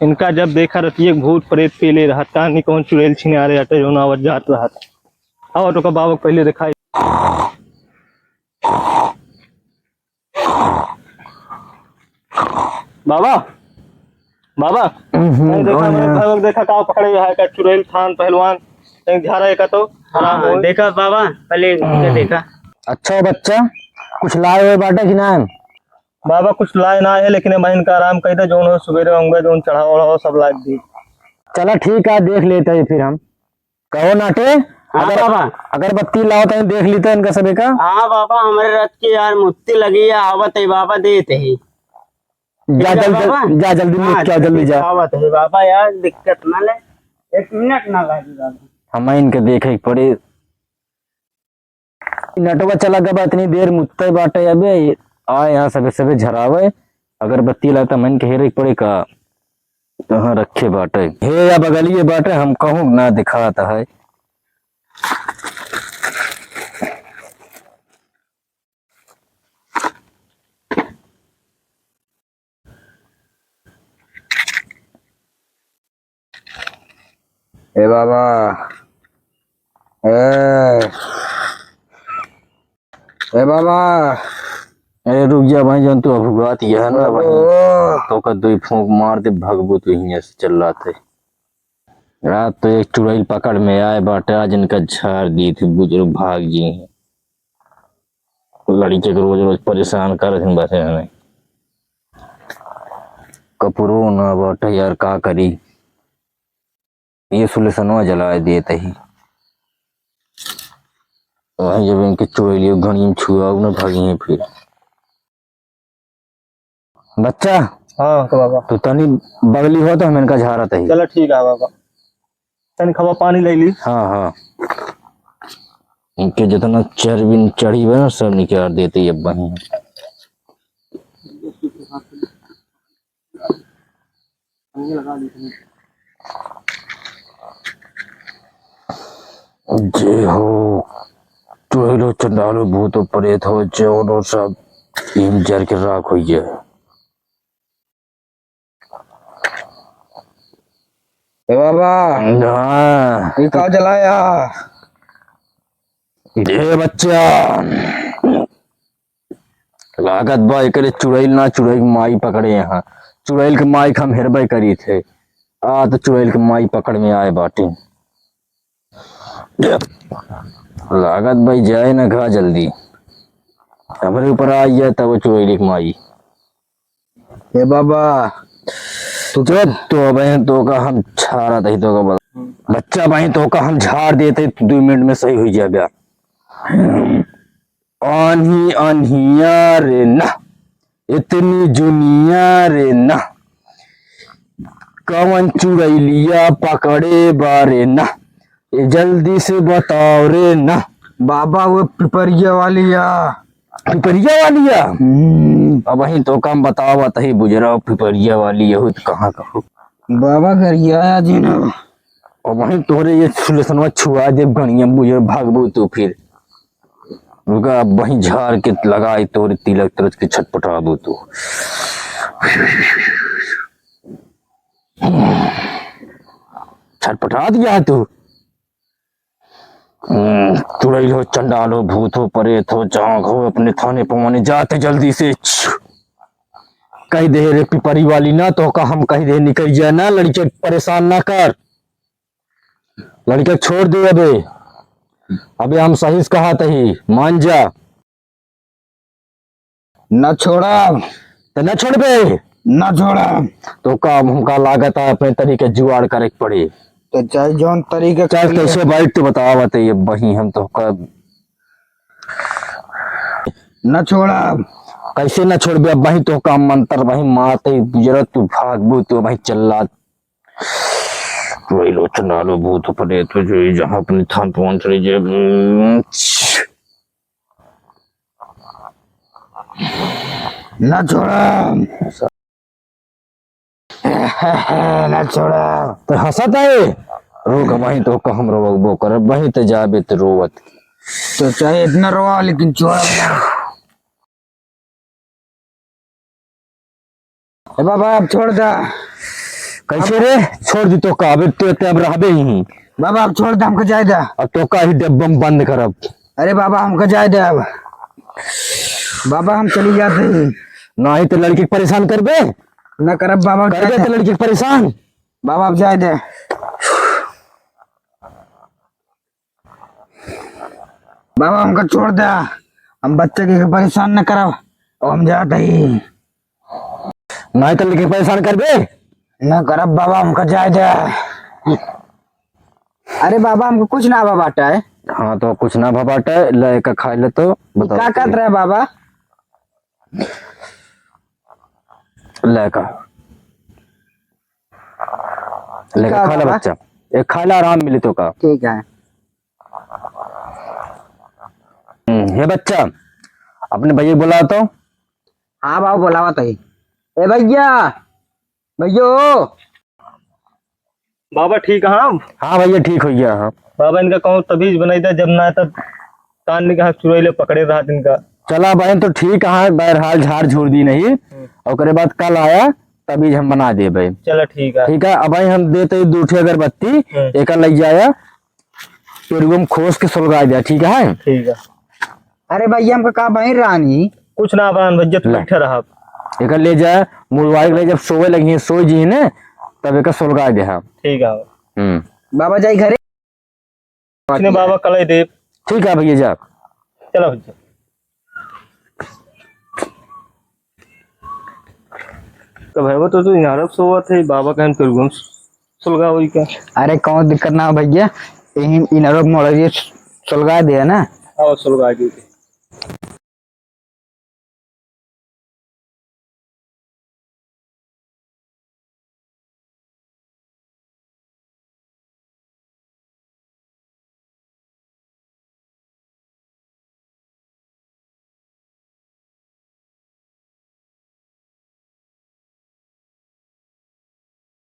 इनका जब देखा रहती है भूत प्रेत पीले रहता नहीं कौन चुड़ैल छीने आ रहे हटे जो आवाज जात रहा था। और तो का बाबा पहले दिखाई बाबा बाबा नहीं देखा मैंने भगत देखा का पकड़े है का चुड़ैल थान पहलवान कहीं झारा है का तो हाँ देखा बाबा पहले देखा। अच्छा बच्चा कुछ लाए हुए बाटे कि ना? बाबा कुछ लाए ना है लेकिन बहन का आराम कहते जो हो सवेरे होंगे जो चढ़ा हो सब लाद दी। चला ठीक है देख लेते हैं फिर हम। कहो नाटे हाँ बाबा अगरबत्ती लाओ तो देख लेते इनका सभी का। हाँ बाबा हमारे रथ की यार मुत्ती लगी है आवत है बाबा देते ही। जा जल्दी हाँ, क्या जल्दी जा। आवत है बाबा यार दिक्कत ना ले 1 मिनट ना लगे बाबा। हम इनके देखे पड़े नटवा चला गया इतनी देर मुत्ते बाटे अबे आ यहाँ सबे सबे झरावे अगरबत्ती लाता मन के हेरे पड़े का कहाँ रखे बाटे हे या बगलिए बाटे हम कहूँ ना दिखाता है। ए बाबा ए बाबा अरे रुक जा भाई जन तू अभुगात यह ना भाई तो का दो फूंक मार दे भगबू तो यहीं से चल रहा थे। रात तो एक चुड़ैल पकड़ में आए बाटे आज इनका झाड़ दी थी बुजुर्ग भाग जी हैं लड़के को रोज रोज परेशान कर रहे बैठे हमें कपूरो ना बाटे यार का करी ये सुलेसनवा जला देते ही वही जब इनके चुड़ैलियों घनी छुआ न भागी हैं फिर। बच्चा हाँ तो बाबा तो तनी बगली हो तो हम इनका झाड़ा ही। चलो ठीक है बाबा तनी खबा पानी ले ली। हाँ हाँ इनके जितना चर्बी चढ़ी हुई ना सब निकाल देते अब वही जय हो चुड़ैलो चंडालो भूतो प्रेत हो जो सब तीन जर के राख हुई है। बाबा हाँ ये का जलाया ये बच्चा लागत भाई करे चुड़ैल ना चुड़ैल माई पकड़े यहाँ चुड़ैल के माई हम हेरबे करी थे आ तो चुड़ैल के माई पकड़ में आए बाटी लागत भाई जाए ना घा जल्दी हमारे ऊपर आई है तब चुड़ैल की माई। ए बाबा तो बहन तो का हम झाड़ा दही तो का बच्चा बहन तो का हम झाड़ देते 2 मिनट में सही हो जाएगा। आन्ही आन्हिया रे ना इतनी जुनिया रे ना कवन चुड़ैलिया पकड़े बारे ना ये जल्दी से बताओ रे ना। बाबा वो पिपरिया वालिया अब वही तो काम बताओ तही बुजरा पिपरिया वाली यहू कहाँ कहो बाबा घर आया जी ना और वही तोरे ये सुलेसनवा छुआ दे गणिया बुजर भागबू तो फिर रुका अब वही झाड़ के लगाई तोरे तिलक तरच के छटपटाबू तो छटपटा दिया है तू चुड़ैल हो चंडालो भूत हो परेत हो जाग हो अपने थाने पवाने जाते जल्दी से कह दे रे पिपरी वाली ना तो का हम कह दे निकल जाए ना लड़के परेशान ना कर लड़के छोड़ दे अबे हम सही से कहा तही मान जा न छोड़ा तो न छोड़ बे न छोड़ा तो काम हमका लागत है अपने तरीके जुगाड़ करे पड़े तो चाहे जौन तरीके चाहे कैसे बैठ तो बतावा ये वही हम तो कब न छोड़ा कैसे न छोड़ बे वही तो काम मंत्र वही मारते गुजरत तू भागबू तो वही चल्ला वही लो चंडालो भूत पड़े तो जो जहाँ अपने थान पवन चले जे न छोड़ा न छोड़ा तो हंसत है रोक वही तो हम रोबो कर वही तो जाबे तो रोवत तो चाहे इतना रोवा लेकिन छोड़ा बाबा अब छोड़ दा कैसे रे छोड़ दी तो का अब तो अब रहबे ही बाबा अब छोड़ दे हमको जाए दे। अब तो का ही डब्बा में बंद करब। अरे बाबा हमको जाए दे अब। बाबा हम चली जाते हैं। ना ही तो लड़की के परेशान करबे, न करब बाबा, करबे तो लड़की के परेशान। बाबा अब जाए दे। बाबा हमको छोड़ दे, हम बच्चे के परेशान न करब और हम जाते ही। ना ही तो लड़की के परेशान करबे, न करब बाबा हमको जाए दे। अरे बाबा हमको कुछ ना बाटा है। हाँ तो कुछ ना भबाटा ले का खा ले तो बताओ क्या कर रहे बाबा? ले का खा ले बच्चा, एक खा ले आराम मिले तो का। ठीक है। हे बच्चा अपने भैया बुला तो। हाँ बाबा बोलावा तो। ए भैया, भैया बाबा ठीक है। हाँ भैया ठीक हो गया। हाँ बाबा इनका कहूँ तभी बनाई था जब ना तब कान ने कहा चुराई पकड़े रहा इनका। चला बहन तो ठीक है, बहरहाल झाड़ झूड़ दी नहीं और करे बाद कल आया तभी हम बना दे भाई। चलो ठीक है। ठीक है अब भाई हम देते दूठे अगरबत्ती एक लग जाया पेड़ुआ खोस के सुलगा दिया। ठीक है ठीक है। अरे भैया हमको कहा बहन रानी कुछ ना बहन भैया तो बैठे रहा। एक ले जाए मुलवाई ले, जब सोए लगी सो जी ने तब एक सुलगा दे। ठीक है। बाबा जाई घरे। बाबा कल दे। ठीक है भैया जा। चलो भैया। तो भाई वो तो यहाँ सोवा थे बाबा का पेड़ुआ सुलगा हुई क्या। अरे कौन दिक्कत ना हो भैया, इन मोड़ सुलगा दिया ना। हाँ सुलगा दी।